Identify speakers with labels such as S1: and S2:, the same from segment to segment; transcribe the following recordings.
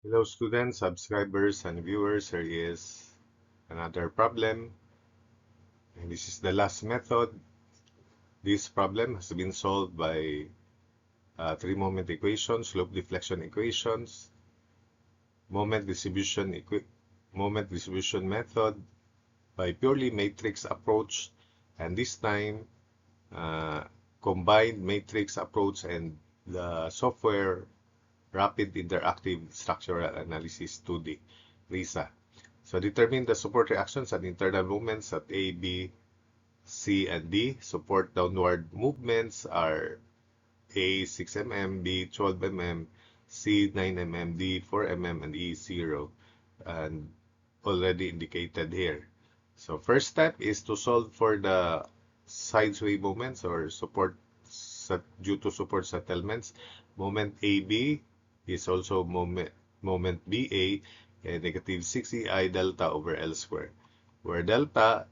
S1: Hello students, subscribers, and viewers. Here is another problem. And this is the last method. This problem has been solved by three-moment equations, slope deflection equations, moment distribution method by purely matrix approach, and this time uh, combined matrix approach and the software rapid interactive structural analysis 2D RISA. So determine the support reactions and internal movements at A, B, C, and D. Support downward movements are A 6 mm, B 12 mm, C 9 mm, D 4 mm, and E 0, and already indicated here. So first step is to solve for the sideway moments or support due to support settlements. Moment AB is also moment BA and negative 6EI delta over L square, where delta,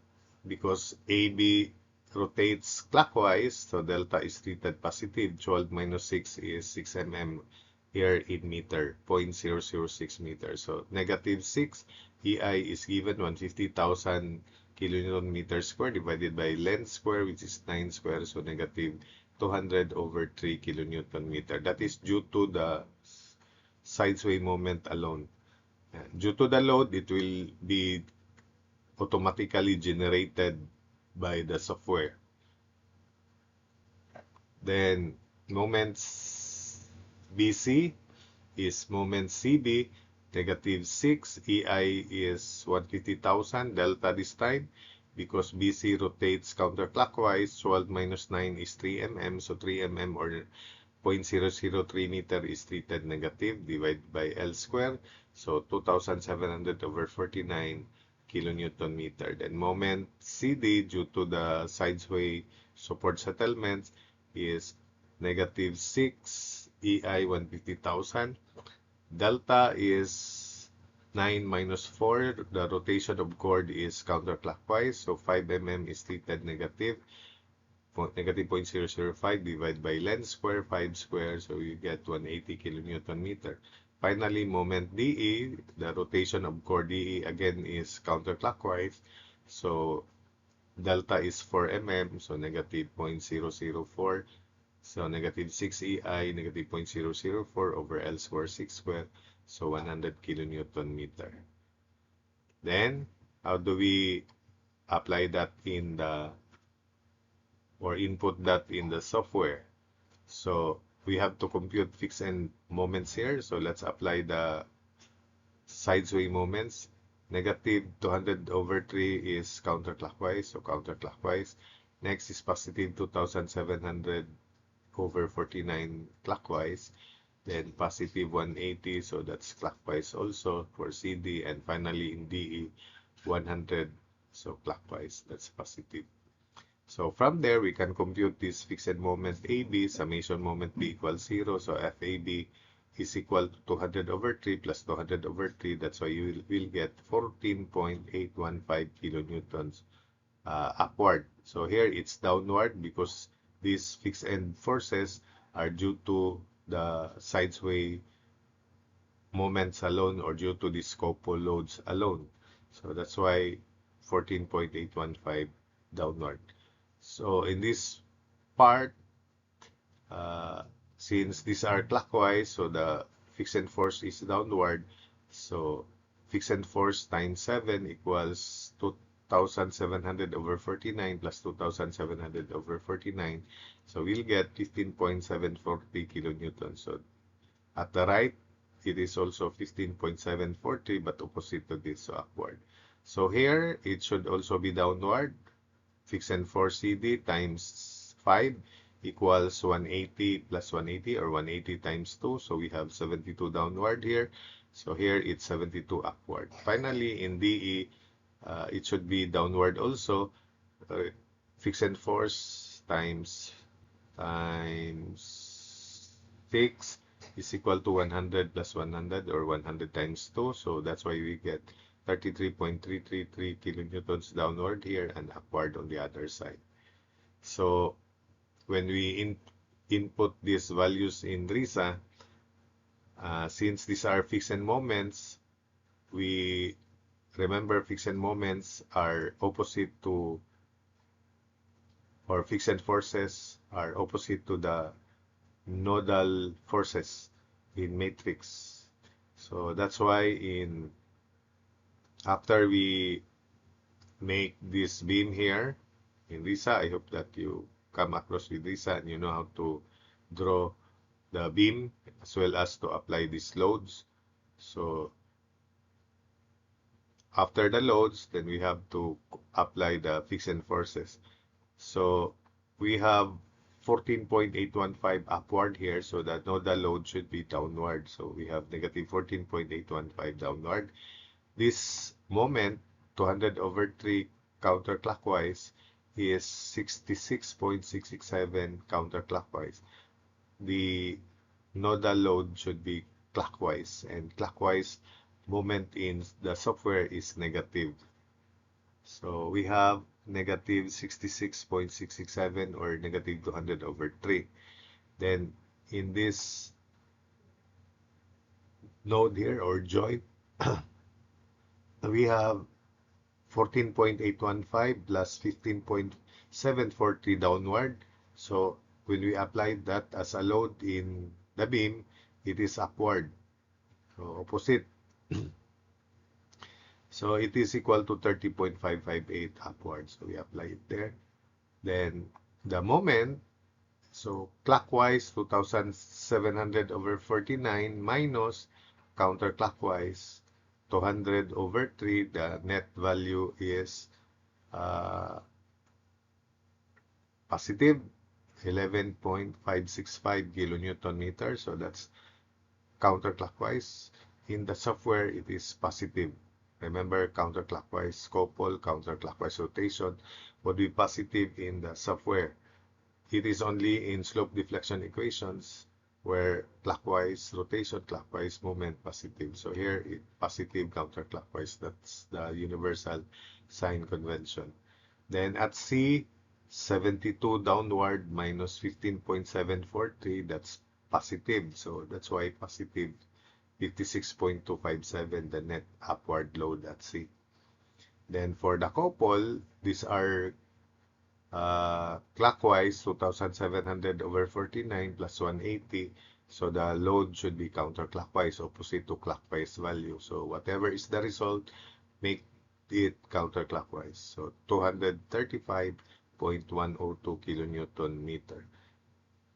S1: because AB rotates clockwise, so delta is treated positive. 12 minus 6 is 6 mm here in meter, 0.006 meters. So negative 6 EI is given 150,000 kilonewton meter square divided by length square, which is 9 square, so negative 200 over 3 kilonewton meter. That is due to the sideway moment alone. Due to the load, it will be automatically generated by the software. Then moments BC is moment CB, negative 6, EI is 150,000, delta this time, because BC rotates counterclockwise, 12 minus 9 is 3 mm, so 3 mm or 0.003 meter is treated negative, divided by L square, so 2,700 over 49 kilonewton meter. Then moment CD, due to the sideway support settlements, is negative 6 EI 150,000. Delta is 9 minus 4. The rotation of chord is counterclockwise, so 5 mm is treated negative. Negative 0.005 divided by length square, 5 square, so you get 180 kilonewton meter. Finally, moment DE, the rotation of chord DE again is counterclockwise, so delta is 4 mm, so negative 0.004. So negative 6 EI, negative 0.004 over L square 6 square, so 100 kilonewton meter. Then, how do we apply that in the, or input that in the software? So we have to compute fixed end moments here. So let's apply the sideway moments. Negative 200 over 3 is counterclockwise, so counterclockwise. Next is positive 2,700 over 49 clockwise. Then positive 180, so that's clockwise also for CD. And finally in DE, 100, so clockwise, that's positive. So from there, we can compute this fixed moment AB, summation moment B equals 0. So FAB is equal to 200 over 3 plus 200 over 3. That's why you will get 14.815 kilonewtons upward. So here it's downward because these fixed end forces are due to the sideway moments alone or due to the scopal loads alone. So that's why 14.815 downward. So in this part, uh, since these are clockwise, so the fixed force is downward. So fixed force times 7 equals 2,700 over 49 plus 2,700 over 49. So we'll get 15.740 kilonewtons. So at the right, it is also 15.740, but opposite to this, so upward. So here, it should also be downward. Fixed force CD times 5 equals 180 plus 180 or 180 times 2. So we have 72 downward here. So here it's 72 upward. Finally, in DE, it should be downward also. Fixed force times 6 is equal to 100 plus 100 or 100 times 2. So that's why we get 33.333 kilonewtons downward here and upward on the other side. So when we input these values in RISA, Since these are fixed moments, we remember fixed moments are opposite to, or fixed forces are opposite to the nodal forces in matrix. So that's why after we make this beam here in RISA, I hope that you come across with RISA and you know how to draw the beam as well as to apply these loads. So after the loads, then we have to apply the fixed forces. So we have 14.815 upward here, so that nodal load should be downward. So we have negative 14.815 downward. This moment, 200/3 counterclockwise, is 66.667 counterclockwise. The nodal load should be clockwise, and clockwise moment in the software is negative. So we have negative 66.667 or negative 200/3. Then in this node here or joint, we have 14.815 plus 15.743 downward. So when we apply that as a load in the beam, it is upward, so opposite. So it is equal to 30.558 upward. So we apply it there. Then the moment, so clockwise 2700/49 minus counterclockwise 200/3, the net value is positive 11.565 kilonewton meter. So that's counterclockwise. In the software, it is positive. Remember, counterclockwise couple, counterclockwise rotation would be positive in the software. It is only in slope deflection equations where clockwise rotation, clockwise movement, positive. So here, positive counterclockwise. That's the universal sign convention. Then at C, 72 downward minus 15.743, that's positive. So that's why positive 56.257, the net upward load at C. Then for the couple, these are clockwise 2700/49 plus 180. So the load should be counterclockwise, opposite to clockwise value. So whatever is the result, make it counterclockwise. So 235.102 kilonewton meter.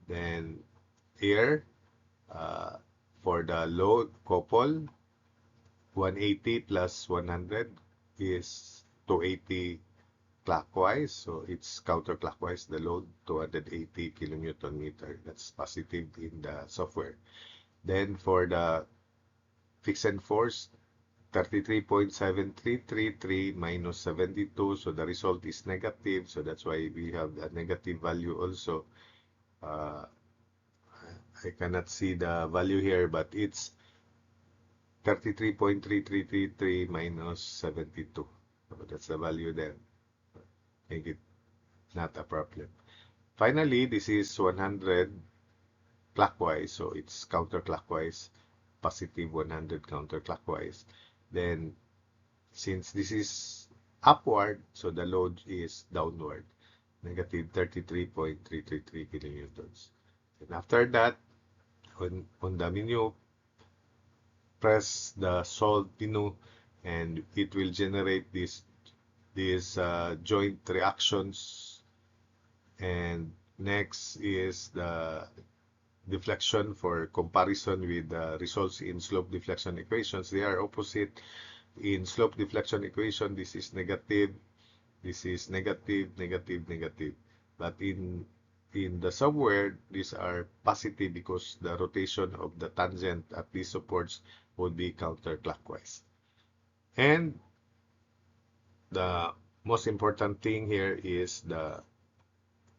S1: Then here, for the load couple, 180 plus 100 is 280 clockwise, so it's counterclockwise, the load 280 kilonewton meter. That's positive in the software. Then for the fixed force, 33.7333 minus 72, so the result is negative, so that's why we have a negative value also. I cannot see the value here, but it's 33.3333 minus 72. So that's the value there. Make it not a problem. Finally, this is 100 clockwise, so it's counterclockwise, positive 100 counterclockwise. Then, since this is upward, so the load is downward, negative 33.333 kilonewtons. And after that, on the menu, press the solve menu, and it will generate these joint reactions. And next is the deflection for comparison with the results in slope deflection equations. They are opposite. In slope deflection equation, this is negative, this is negative, negative, negative. But in the software, these are positive because the rotation of the tangent at these supports would be counterclockwise. And the most important thing here is the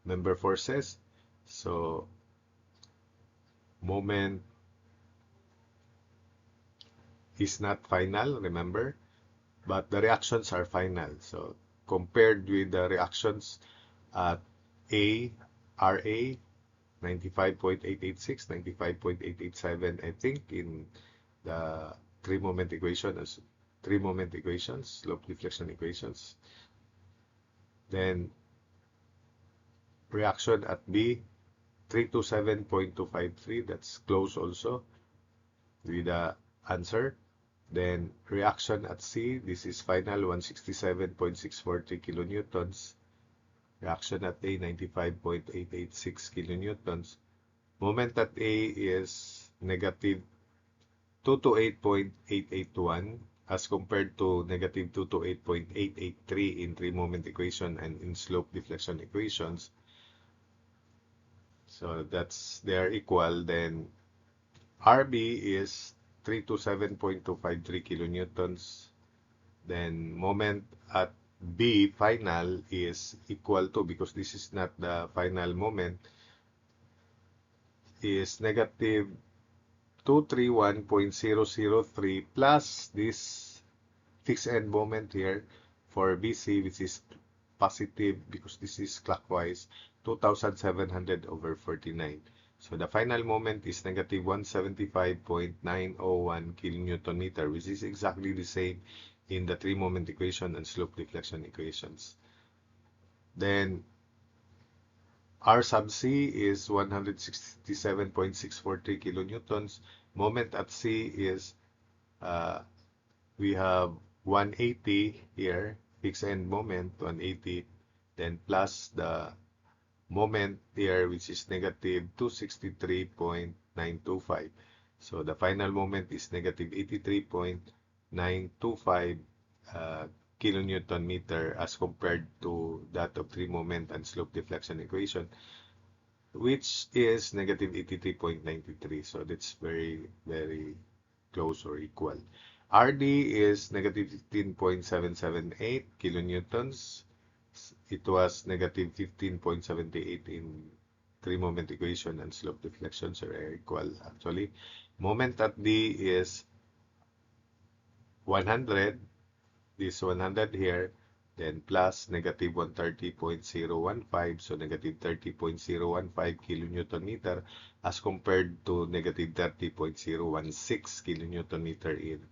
S1: member forces. So moment is not final, remember, but the reactions are final. So compared with the reactions at A, RA, 95.886, 95.887, I think, in the three-moment equation as three-moment equations, slope deflection equations. Then reaction at B, 327.253, that's close also with the answer. Then reaction at C, this is final 167.643 kilonewtons. Reaction at A, 95.886 kilonewtons. Moment at A is negative 228.881 as compared to negative 228.883 in three-moment equation and in slope deflection equations. So they are equal. Then RB is 327.253 kilonewtons. Then moment at B final is equal to, because this is not the final moment, is negative 231.003 plus this fixed end moment here for BC, which is positive because this is clockwise, 2,700 over 49. So the final moment is negative 175.901 kilonewton meter, which is exactly the same in the three-moment equation and slope deflection equations. Then R sub C is 167.643 kilonewtons. Moment at C is, we have 180 here, fixed end moment, 180, then plus the moment here, which is negative 263.925. So the final moment is negative 83.925 kilonewton meter as compared to that of three moment and slope deflection equation, which is negative 83.93. So that's very, very close or equal. RD is negative 15.778 kilonewtons. It was negative 15.78 in three-moment equation and slope deflection, so are equal actually. Moment at D is 100, this 100 here, then plus negative 130.015, so negative 30.015 kilonewton meter as compared to negative 30.016 kilonewton meter in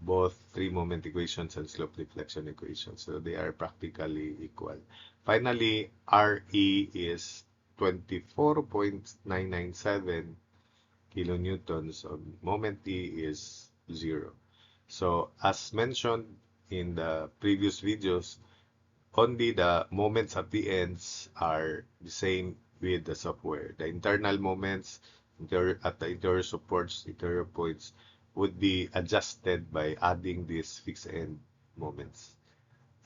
S1: both three-moment equations and slope deflection equations. So they are practically equal. Finally, RE is 24.997 kilonewtons. Moment E is 0. So as mentioned in the previous videos, only the moments at the ends are the same with the software. The internal moments at the interior supports, interior points, would be adjusted by adding these fixed end moments.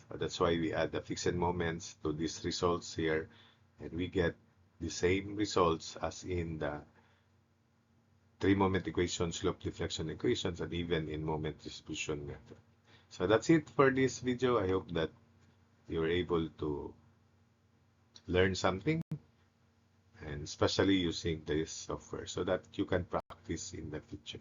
S1: So that's why we add the fixed end moments to these results here, and we get the same results as in the three-moment equations, slope deflection equations, and even in moment distribution method. So that's it for this video. I hope that you're able to learn something, and especially using this software so that you can practice in the future.